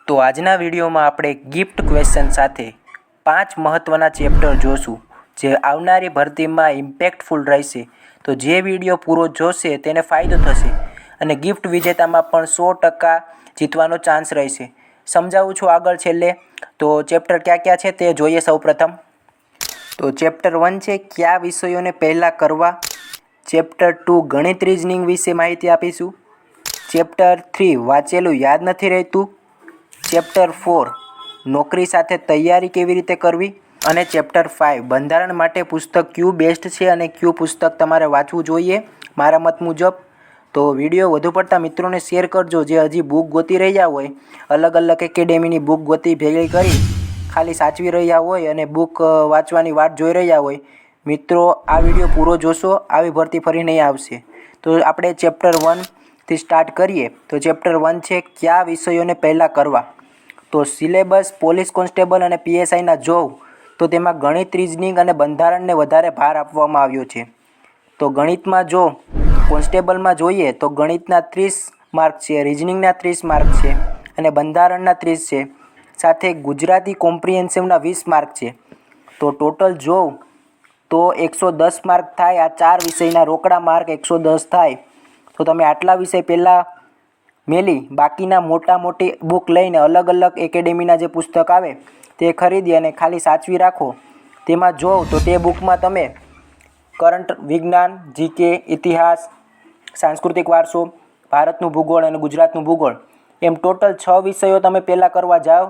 તો આજના વિડીયોમાં આપણે ગિફ્ટ ક્વેશ્ચન સાથે 5 મહત્ત્વના ચેપ્ટર જોશું જે આવનારી ભરતીમાં ઇમ્પેક્ટફુલ રહેશે। તો જે વિડીયો પૂરો જોશે તેને ફાયદો થશે અને ગિફ્ટ વિજેતામાં પણ 100% જીતવાનો ચાન્સ રહેશે। સમજાવું છું આગળ છેલ્લે। તો ચેપ્ટર ક્યાં છે તે જોઈએ। સૌપ્રથમ તો ચેપ્ટર 1 છે કયા વિષયોને પહેલાં કરવા। ચેપ્ટર 2 ગણિત રીઝનિંગ વિશે માહિતી આપીશું। ચેપ્ટર 3 વાંચેલું યાદ નથી રહેતું। ચેપ્ટર 4 નોકરી સાથે તૈયારી કેવી રીતે કરવી અને ચેપ્ટર 5 બંધારણ માટે પુસ્તક ક્યુ બેસ્ટ છે અને ક્યુ પુસ્તક તમારે વાંચવું જોઈએ મારા મત મુજબ। તો વિડીયો વધુ પડતા મિત્રોને શેર કરજો જે હજી બુક ગોતી રહ્યા હોય, અલગ અલગ એકેડેમીની બુક ગોતી ભેગી કરી ખાલી સાચવી રહ્યા હોય અને બુક વાંચવાની વાટ જોઈ રહ્યા હોય। મિત્રો આ વિડીયો પૂરો જોશો, આવી ભરતી ફરી નહીં આવશે। તો આપણે ચેપ્ટર 1થી સ્ટાર્ટ કરીએ। તો ચેપ્ટર 1 છે કયા વિષયોને પહેલાં કરવા। તો સિલેબસ પોલીસ કોન્સ્ટેબલ અને પીએસઆઈના જોવ તો તેમાં ગણિત રીઝનિંગ અને બંધારણને વધારે ભાર આપવામાં આવ્યો છે। તો ગણિતમાં જો કોન્સ્ટેબલમાં જોઈએ તો ગણિતના 30 માર્ક છે, રીઝનિંગના 30 માર્ક છે અને બંધારણના 30 છે, સાથે ગુજરાતી કોમ્પ્રિહેન્સિવના 20 માર્ક છે। તો ટોટલ જોવ તો 110 માર્ક થાય। આ 4 વિષયના રોકડા માર્ક 110 થાય। તો તમે આટલા વિષય પહેલાં મેલી બાકીના મોટી બુક લઈને અલગ અલગ એકેડેમીના જે પુસ્તક આવે તે ખરીદી અને ખાલી સાચવી રાખો। તેમાં જોવ તો તે બુકમાં તમે કરંટ વિજ્ઞાન, જીકે, ઇતિહાસ, સાંસ્કૃતિક વારસો, ભારતનું ભૂગોળ અને ગુજરાતનું ભૂગોળ એમ ટોટલ 6 વિષયો તમે પહેલાં કરવા જાઓ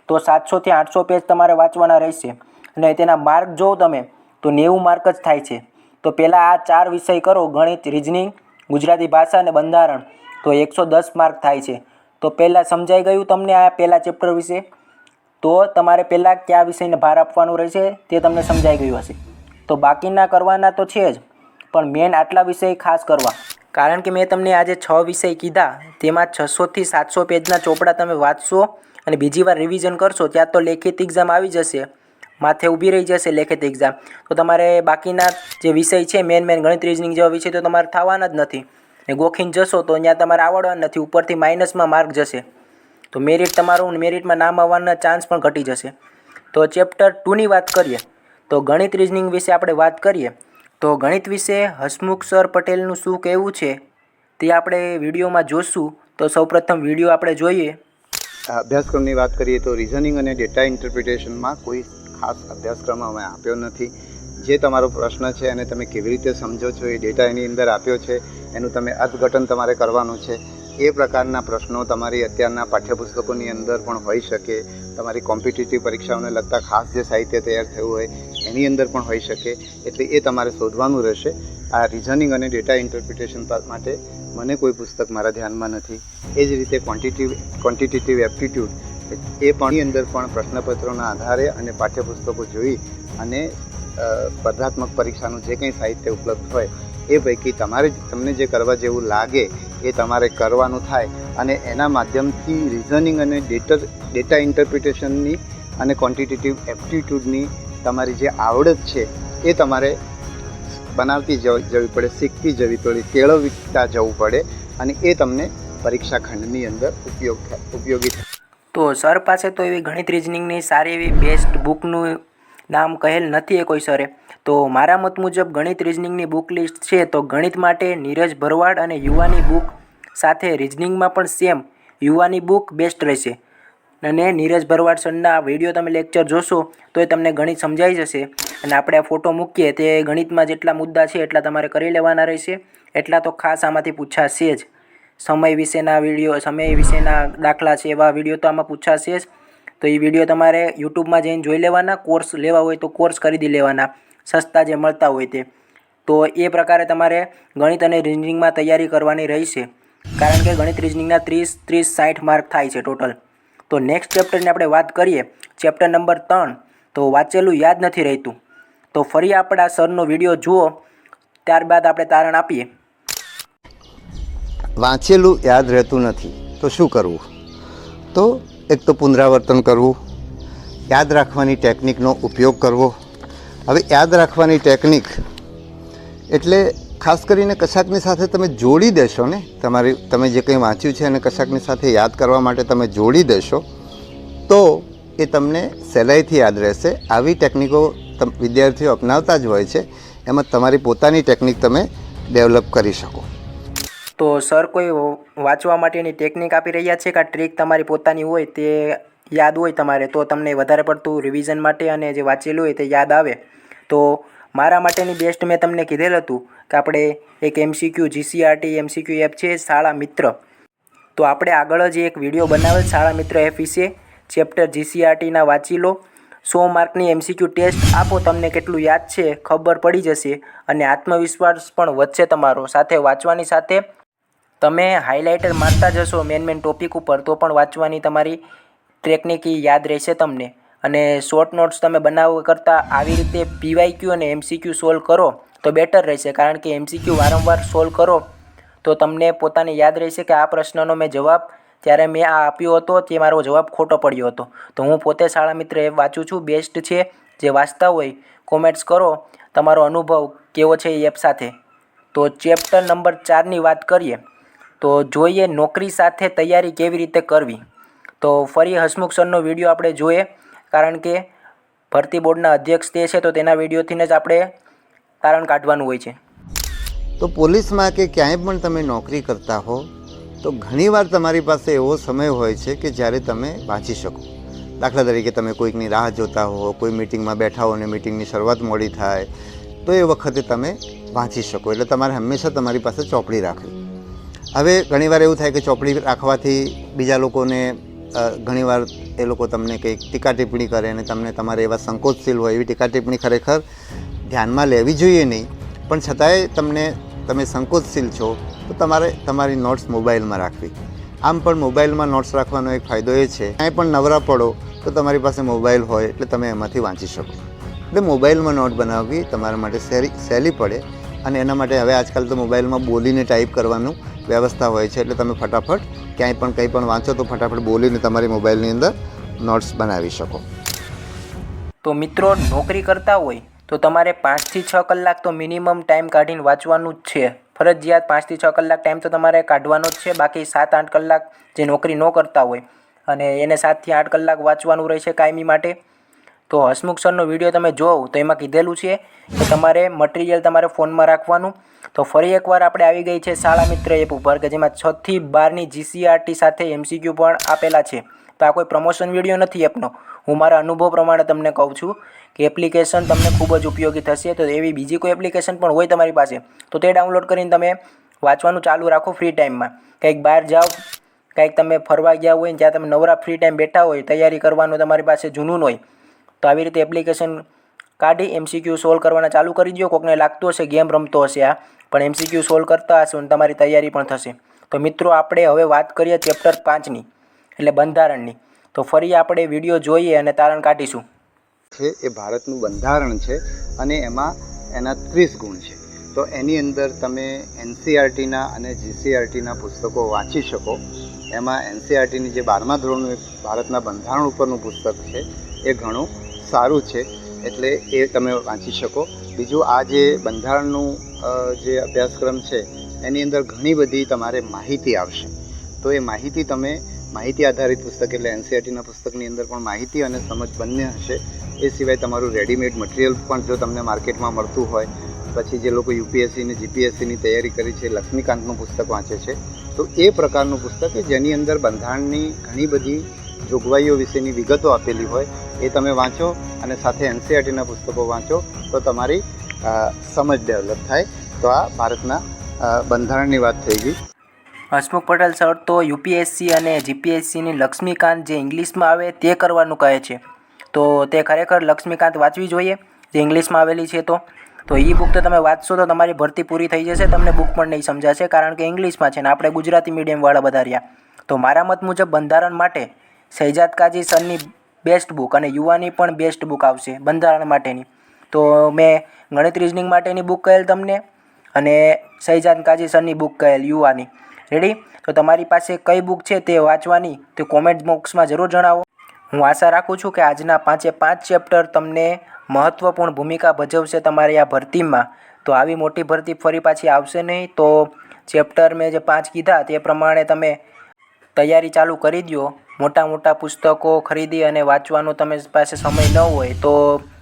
તો 700થી 800 પેજ તમારે વાંચવાના રહેશે અને તેના માર્ક જોવો તમે તો 90 માર્ક જ થાય છે। તો પહેલાં આ 4 વિષય કરો, ગણિત, રીઝનિંગ, ગુજરાતી ભાષા અને બંધારણ, તો 110 માર્ક થાય છે। તો પહેલાં સમજાઈ ગયું તમને આ પહેલાં ચેપ્ટર વિશે। તો તમારે પહેલાં કયા વિષયને ભાર આપવાનું રહેશે તે તમને સમજાઈ ગયું હશે। તો બાકીના કરવાના તો છે જ, પણ મેન આટલા વિષય ખાસ કરવા, કારણ કે મેં તમને આજે 6 વિષય કીધા તેમાં 600થી 700 પેજના ચોપડા તમે વાંચશો અને બીજી વાર રિવિઝન કરશો ત્યાં તો લેખિત એક્ઝામ આવી જશે, માથે ઊભી રહી જશે લેખિત એક્ઝામ। તો તમારે બાકીના જે વિષય છે મેન ગણિત રીઝનિંગ જેવા વિષય તો તમારે થવાના જ નથી ને ગોખીને જશો તો અહીંયા તમારે આવડવાના નથી, ઉપરથી માઇનસમાં માર્ક જશે। તો મેરિટ તમારું મેરિટમાં નામ આવવાના ચાન્સ પણ ઘટી જશે। તો ચેપ્ટર 2ની વાત કરીએ તો ગણિત રીઝનિંગ વિશે આપણે વાત કરીએ તો ગણિત વિશે હસમુખ સર પટેલનું શું કહેવું છે તે આપણે વિડીયોમાં જોશું। તો સૌપ્રથમ વિડીયો આપણે જોઈએ। અભ્યાસક્રમની વાત કરીએ તો રિઝનિંગ અને ડેટા ઇન્ટરપ્રિટેશનમાં કોઈ ખાસ અભ્યાસક્રમ અમે આપ્યો નથી। જે તમારો પ્રશ્ન છે અને તમે કેવી રીતે સમજો છો એ ડેટા એની અંદર આપ્યો છે, એનું તમે અર્થઘટન તમારે કરવાનું છે। એ પ્રકારના પ્રશ્નો તમારી અત્યારના પાઠ્યપુસ્તકોની અંદર પણ હોઈ શકે, તમારી કોમ્પિટિટિવ પરીક્ષાઓને લગતા ખાસ જે સાહિત્ય તૈયાર થયું હોય એની અંદર પણ હોઈ શકે, એટલે એ તમારે શોધવાનું રહેશે। આ રિઝનિંગ અને ડેટા ઇન્ટરપ્રિટેશન માટે મને કોઈ પુસ્તક મારા ધ્યાનમાં નથી। એ જ રીતે ક્વોન્ટિટેટિવ એપ્ટિટ્યૂડ એ પણ અંદર પણ પ્રશ્નપત્રોના આધારે અને પાઠ્યપુસ્તકો જોઈ અને સ્પર્ધાત્મક પરીક્ષાનું જે કંઈ સાહિત્ય ઉપલબ્ધ હોય એ પૈકી તમને જે કરવા જેવું લાગે એ તમારે કરવાનું થાય અને એના માધ્યમથી રિઝનિંગ અને ડેટા ઇન્ટરપ્રિટેશનની અને ક્વોન્ટિટેટિવ એપ્ટિટ્યૂડની તમારી જે આવડત છે એ તમારે બનાવતી જવી પડે, શીખતી જવી પડે, કેળવતા જવું પડે અને એ તમને પરીક્ષા ખંડની અંદર ઉપયોગી થાય। તો સર પાસે તો એવી ગણિત રીઝનિંગની સારી એવી બેસ્ટ બુકનું નામ કહેલ નથી એ કોઈ સરે। તો મારા મત મુજબ ગણિત રીઝનિંગની બુક લિસ્ટ છે તો ગણિત માટે નીરજ ભરવાડ અને યુવાની બુક સાથે રીઝનિંગમાં પણ સેમ યુવાની બુક બેસ્ટ રહેશે અને નીરજ ભરવાડ સરના વિડીયો તમે લેક્ચર જોશો તો એ તમને ગણિત સમજાઈ જશે અને આપણે આ ફોટો મૂકીએ તે ગણિતમાં જેટલા મુદ્દા છે એટલા તમારે કરી લેવાના રહેશે। એટલા તો ખાસ આમાંથી પૂછાશે જ। સમય વિશેના દાખલા છે એવા વિડીયો તો આમાં પૂછાશે જ। તો એ વિડીયો તમારે યુટ્યુબમાં જઈને જોઈ લેવાના, કોર્સ લેવા હોય તો કોર્સ ખરીદી લેવાના સસ્તા જે મળતા હોય તે। તો એ પ્રકારે તમારે ગણિત અને રીઝનિંગમાં તૈયારી કરવાની રહેશે, કારણ કે ગણિત રીઝનિંગના 30-60 માર્ક થાય છે ટોટલ। તો નેક્સ્ટ ચેપ્ટરની આપણે વાત કરીએ, ચેપ્ટર નંબર 3 તો વાંચેલું યાદ નથી રહેતું। તો ફરી આપણા સરનો વિડીયો જુઓ, ત્યારબાદ આપણે તારણ આપીએ। વાંચેલું યાદ રહેતું નથી તો શું કરવું? તો એક તો પુનરાવર્તન કરવું, યાદ રાખવાની ટેકનિકનો ઉપયોગ કરવો। હવે યાદ રાખવાની ટેકનિક એટલે ખાસ કરીને કશાકની સાથે તમે જોડી દેશો ને, તમે જે કંઈ વાંચ્યું છે અને કશાકની સાથે યાદ કરવા માટે તમે જોડી દેશો તો એ તમને સહેલાઈથી યાદ રહેશે. આવી ટેકનિકો વિદ્યાર્થીઓ અપનાવતા જ હોય છે. એમાં તમારી પોતાની ટેકનિક તમે ડેવલપ કરી શકો. તો સર કોઈ વાંચવા માટેની ટેકનિક આપી રહ્યા છે કે ટ્રીક તમારી પોતાની હોય તે યાદ હોય તમારે તો તમને વધારે પડતું રિવિઝન માટે અને જે વાંચેલું હોય તે યાદ આવે? તો મારા માટેની બેસ્ટ મેં તમને કીધેલું હતું કે આપણે એક MCQ GCRT MCQ એપ છે શાળા મિત્ર. તો આપણે આગળ જ એક વિડીયો બનાવેલ શાળા મિત્ર એપ વિશે. ચેપ્ટર GCRTના વાંચી લો. 100 માર્કની MCQ ટેસ્ટ આપો, તમને કેટલું યાદ છે ખબર પડી જશે અને આત્મવિશ્વાસ પણ વધશે તમારો. સાથે વાંચવાની સાથે તમે હાઇલાઇટર મારતા જશો મેન ટોપિક ઉપર તો પણ વાંચવાની તમારી ટેકનિક યાદ રહેશે તમને. અને શોર્ટ નોટ્સ તમે બનાવવા કરતાં આવી રીતે PYQ અને MCQ સોલ્વ કરો તો બેટર રહેશે, કારણ કે MCQ વારંવાર સોલ્વ કરો તો તમને પોતાને યાદ રહેશે કે આ પ્રશ્નનો મેં જવાબ ત્યારે મેં આ આપ્યો હતો તે મારો જવાબ ખોટો પડ્યો હતો. તો હું પોતે શાળા મિત્ર એપ વાંચું છું. બેસ્ટ છે. જે વાંચતા હોય કોમેન્ટ્સ કરો તમારો અનુભવ કેવો છે એ એપ સાથે. તો ચેપ્ટર નંબર 4ની વાત કરીએ તો જોઈએ નોકરી સાથે તૈયારી કેવી રીતે કરવી. તો ફરી હસમુખ સરનો વિડીયો આપણે જોઈએ, કારણ કે ભરતી બોર્ડના અધ્યક્ષ તે છે તો તેના વિડીયોથી જ આપણે તારણ કાઢવાનું હોય છે. તો પોલીસમાં કે ક્યાંય પણ તમે નોકરી કરતા હો તો ઘણીવાર તમારી પાસે એવો સમય હોય છે કે જ્યારે તમે વાંચી શકો. દાખલા તરીકે તમે કોઈકની રાહ જોતા હો, કોઈ મિટિંગમાં બેઠા હો અને મિટિંગની શરૂઆત મોડી થાય તો એ વખતે તમે વાંચી શકો. એટલે તમારે હંમેશા તમારી પાસે ચોપડી રાખવી. હવે ઘણીવાર એવું થાય કે ચોપડી રાખવાથી બીજા લોકોને ઘણીવાર એ લોકો તમને કંઈક ટીકા ટિપ્પણી કરે અને તમને તમારે એવા સંકોચશીલ હોય એવી ટીકા ટિપ્પણી ખરેખર ધ્યાનમાં લેવી જોઈએ નહીં. પણ છતાંય તમે સંકોચશીલ છો તો તમારે તમારી નોટ્સ મોબાઈલમાં રાખવી. આમ પણ મોબાઈલમાં નોટ્સ રાખવાનો એક ફાયદો એ છે ક્યાંય પણ નવરા પડો તો તમારી પાસે મોબાઈલ હોય એટલે તમે એમાંથી વાંચી શકો. એટલે મોબાઈલમાં નોટ બનાવવી તમારા માટે સહેલી પડે. અને એના માટે હવે આજકાલ તો મોબાઈલમાં બોલીને ટાઈપ કરવાનું વ્યવસ્થા હોય છે, એટલે તમે ફટાફટ ક્યાંય પણ કંઈ પણ વાંચો તો ફટાફટ બોલીને તમારી મોબાઈલની અંદર નોટ્સ બનાવી શકો. તો મિત્રો નોકરી કરતા હોય તો તમારે 5 થી 6 કલાક તો મિનિમમ ટાઈમ કાઢીને વાંચવાનું જ છે. ફરજિયાત 5 થી 6 કલાક ટાઈમ તો તમારે કાઢવાનો જ છે. બાકી 7-8 કલાક જે નોકરી ન કરતા હોય અને એને 7 થી 8 કલાક વાંચવાનું રહેશે કાયમી માટે. તો હસમુખ સરનો વિડીયો તમે જોવો તો એમાં કીધેલું છે કે તમારે મટીરિયલ તમારે ફોનમાં રાખવાનું. તો ફરી એકવાર આપણે આવી ગઈ છે શાળા મિત્ર એપ ઉપર કે જેમાં 6 થી 12ની GCRT સાથે MCQ પણ આપેલા છે. તો આ કોઈ પ્રમોશન વિડીયો નથી એપનો, હું મારા અનુભવ પ્રમાણે તમને કહું છું કે એપ્લિકેશન તમને ખૂબ જ ઉપયોગી થશે. તો એવી બીજી કોઈ એપ્લિકેશન પણ હોય તમારી પાસે તો તે ડાઉનલોડ કરીને તમે વાંચવાનું ચાલુ રાખો ફ્રી ટાઈમમાં. કંઈક બહાર જાઓ, કંઈક તમે ફરવા ગયા હોય ને ત્યાં તમે નવરા ફ્રી ટાઈમ બેઠા હોય, તૈયારી કરવાનું તમારી પાસે જૂનૂન હોય તો આવી રીતે એપ્લિકેશન કાઢી MCQ સોલ્વ કરવાના ચાલુ કરી દો. કોકને લાગતું હશે ગેમ રમતો હશે આ, પણ MCQ સોલ્વ કરતા હશો અને તમારી તૈયારી પણ થશે. તો મિત્રો આપણે હવે વાત કરીએ ચેપ્ટર 5ની એટલે બંધારણની. તો ફરી આપણે વિડીયો જોઈએ અને તારણ કાઢીશું. છે એ ભારતનું બંધારણ છે અને એમાં એના 30 ગુણ છે. તો એની અંદર તમે NCERTના અને GCRTના પુસ્તકો વાંચી શકો. એમાં NCERTની જે 12મા ધોરણનું એક ભારતના બંધારણ ઉપરનું પુસ્તક છે એ ઘણું સારું છે, એટલે એ તમે વાંચી શકો. બીજું આ જે બંધારણનું જે અભ્યાસક્રમ છે એની અંદર ઘણી બધી તમારે માહિતી આવશે. તો એ માહિતી તમે માહિતી આધારિત પુસ્તક એટલે NCERTના પુસ્તકની અંદર પણ માહિતી અને સમજ બંને હશે. એ સિવાય તમારું રેડીમેડ મટીરિયલ પણ જો તમને માર્કેટમાં મળતું હોય, પછી જે લોકો UPSC અને GPSCની તૈયારી કરી છે લક્ષ્મીકાંતનું પુસ્તક વાંચે છે તો એ પ્રકારનું પુસ્તક કે જેની અંદર બંધારણની ઘણી બધી જોગવાઈઓ વિશેની વિગતો આપેલી હોય એ તમે વાંચો અને સાથે NCERTના પુસ્તકો વાંચો તો તમારી સમજ ડેવલપ થાય. તો આ ભારતના બંધારણની વાત થઈ ગઈ. હસમુખ પટેલ સર તો UPSC અને GPSCની લક્ષ્મીકાંત જે ઇંગ્લિશમાં આવે તે કરવાનું કહે છે. તો તે ખરેખર લક્ષ્મીકાંત વાંચવી જોઈએ જે ઇંગ્લિશમાં આવેલી છે. તો ઈ બુક તો તમે વાંચશો તો તમારી ભરતી પૂરી થઈ જશે, તમને બુક પણ નહીં સમજાશે કારણ કે ઇંગ્લિશમાં છે ને આપણે ગુજરાતી મીડિયમવાળા બધા રહ્યા. તો મારા મત મુજબ બંધારણ માટે શહેજાદ કાજી સરની બેસ્ટ બુક અને યુવાની પણ બેસ્ટ બુક આવશે બંધારણ માટેની. તો મેં ગણિત રિઝનિંગ માટેની બુક કહેલ તમને અને શહેજાદ કાજી સરની બુક કહેલ યુવાની. રેડી? તો તમારી પાસે કઈ બુક છે તે વાંચવાની તે કોમેન્ટ બોક્સમાં જરૂર જણાવો. હું આશા રાખું છું કે આજના 5 ચેપ્ટર તમને મહત્ત્વપૂર્ણ ભૂમિકા ભજવશે તમારી આ ભરતીમાં. તો આવી મોટી ભરતી ફરી પાછી આવશે નહીં. તો ચેપ્ટર મેં જે 5 કીધા તે પ્રમાણે તમે તૈયારી ચાલુ કરી દો. મોટા મોટા પુસ્તકો ખરીદી અને વાંચવાનો તમે પાસે સમય ન હોય તો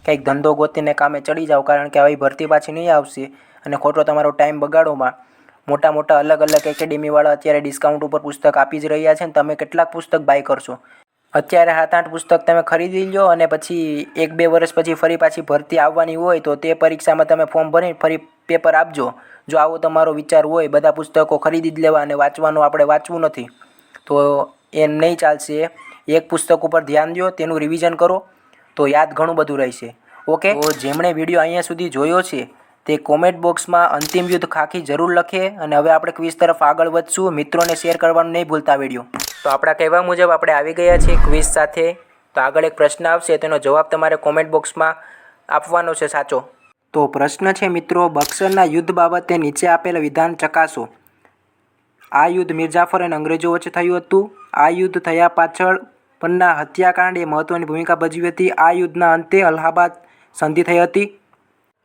કંઈક ધંધો ગોતીને કામે ચડી જાઓ, કારણ કે આવી ભરતી પાછી નહીં આવશે અને ખોટો તમારો ટાઈમ બગાડોમાં. મોટા મોટા અલગ અલગ એકેડેમીવાળા અત્યારે ડિસ્કાઉન્ટ ઉપર પુસ્તક આપી જ રહ્યા છે ને તમે કેટલાક પુસ્તક બાય કરશો. અત્યારે 7-8 પુસ્તક તમે ખરીદી લો અને પછી 1-2 વર્ષ પછી ફરી પાછી ભરતી આવવાની હોય તો તે પરીક્ષામાં તમે ફોર્મ ભરીને ફરી પેપર આપજો. જો આવો તમારો વિચાર હોય બધા પુસ્તકો ખરીદી જ લેવા અને વાંચવાનું આપણે વાંચવું નથી તો એમ નહીં ચાલશે. એક પુસ્તક ઉપર ધ્યાન દો, તેનું રિવિઝન કરો તો યાદ ઘણું બધું રહેશે. ઓકે, તો જેમણે વિડીયો અહીંયા સુધી જોયો છે તે કોમેન્ટ બોક્સમાં અંતિમ યુદ્ધ ખાખી જરૂર લખે. અને હવે આપણે ક્વિઝ તરફ આગળ વધશું. મિત્રોને શેર કરવાનું નહીં ભૂલતા વિડીયો. તો આપણા કહેવા મુજબ આપણે આવી ગયા છીએ ક્વિઝ સાથે. તો આગળ એક પ્રશ્ન આવશે, તેનો જવાબ તમારે કોમેન્ટ બોક્સમાં આપવાનો છે સાચો. તો પ્રશ્ન છે મિત્રો, બક્સરના યુદ્ધ બાબતે નીચે આપેલ વિધાન ચકાસો. આ યુદ્ધ મિર્જાફર અને અંગ્રેજો વચ્ચે થયું હતું. આ યુદ્ધ થયા પાછળ પન્ના હત્યાકાંડ એ મહત્વની ભૂમિકા ભજવી હતી. આ યુદ્ધના અંતે અલ્હાબાદ સંધિ થઈ હતી.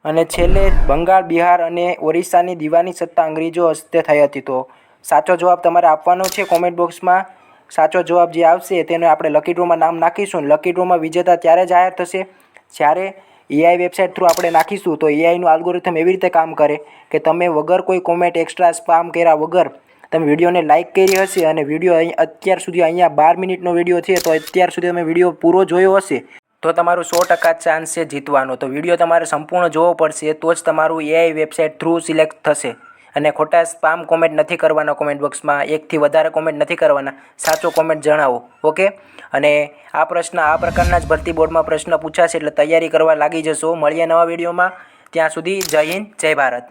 અને છેલ્લે બંગાળ, બિહાર અને ઓરિસ્સાની દીવાની સત્તા અંગ્રેજો હસ્તે થઈ હતી. તો સાચો જવાબ તમારે આપવાનો છે કોમેન્ટ બોક્સમાં. સાચો જવાબ જે આવશે તેને આપણે લકી ડ્રોમાં નામ નાખીશું. લકી ડ્રોમાં વિજેતા ત્યારે જાહેર થશે જ્યારે એઆઈ વેબસાઇટ થ્રુ આપણે નાખીશું. તો એઆઈનું આલ્ગોરિથમ એવી રીતે કામ કરે કે તમે વગર કોઈ કોમેન્ટ એક્સ્ટ્રા સ્પામ કર્યા વગર તમે વિડીયોને લાઇક કરી હશે અને વિડીયો અત્યાર સુધી અહીંયા 12 મિનિટનો વિડીયો છે તો અત્યાર સુધી તમે વિડીયો પૂરો જોયો હશે તો તમારું 100% ચાન્સ છે જીતવાનો. તો વિડીયો તમારે સંપૂર્ણ જોવો પડશે તો જ તમારું એઆઈ વેબસાઇટ થ્રુ સિલેક્ટ થશે. અને ખોટા સ્પામ કોમેન્ટ નથી કરવાના કોમેન્ટ બોક્સમાં. 1થી વધારે કોમેન્ટ નથી કરવાના. સાચો કોમેન્ટ જણાવો. ઓકે, અને આ પ્રશ્ન આ પ્રકારના જ ભરતી બોર્ડમાં પ્રશ્ન પૂછાશે એટલે તૈયારી કરવા લાગી જશો. મળીએ નવા વિડીયોમાં. ત્યાં સુધી જય હિન્દ, જય ભારત.